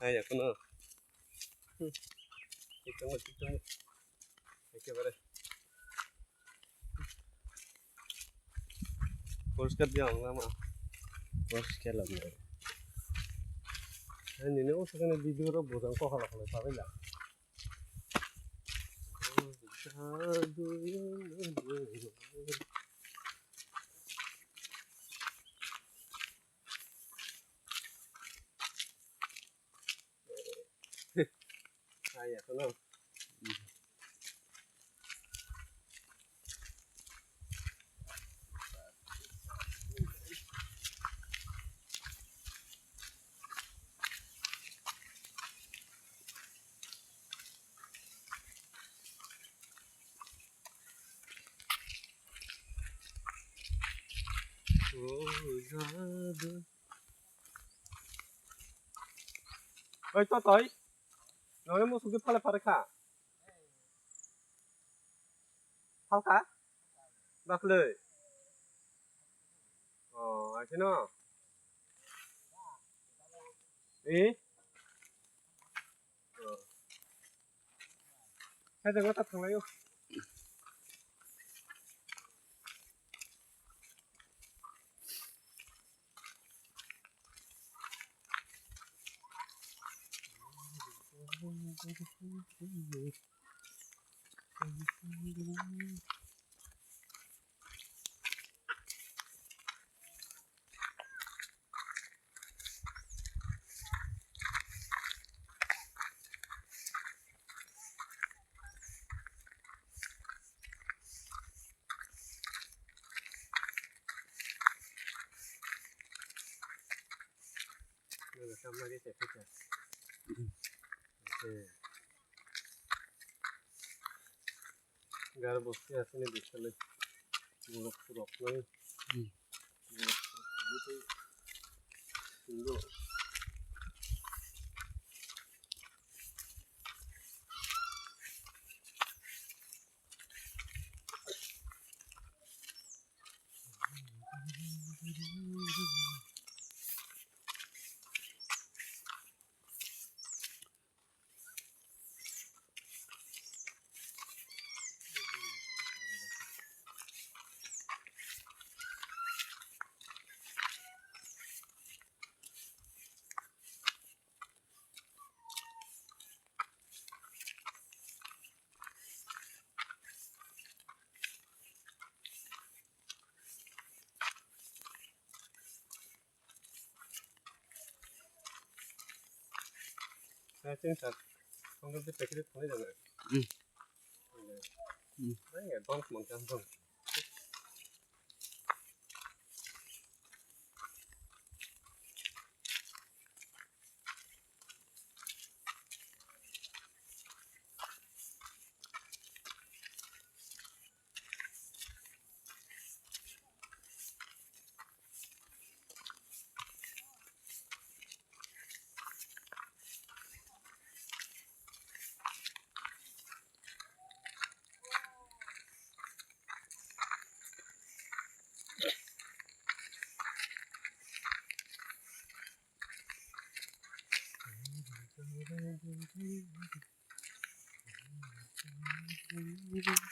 এই এখনো একেবারে পরিষ্কার দিয়ে আনলাম পরিষ্কার লাগবে নিনেও সেখানে ভিডিওটা বোঝান কখনো কখনো পাবে না এখনো ওই তো তুই নয় মুসুকে ফালে ফারে খা ফালকা বাকলে ও আছে না এই হ্যাঁ দেখো তা থাকলাইও সামনে গেছে ঠিক আছে গার বসতে আসেনি বিশালে গোলক রক নাই সুন্দর Saya tak mungkin kita pikir itu aja lah. Nah ya, bang mungkin bang.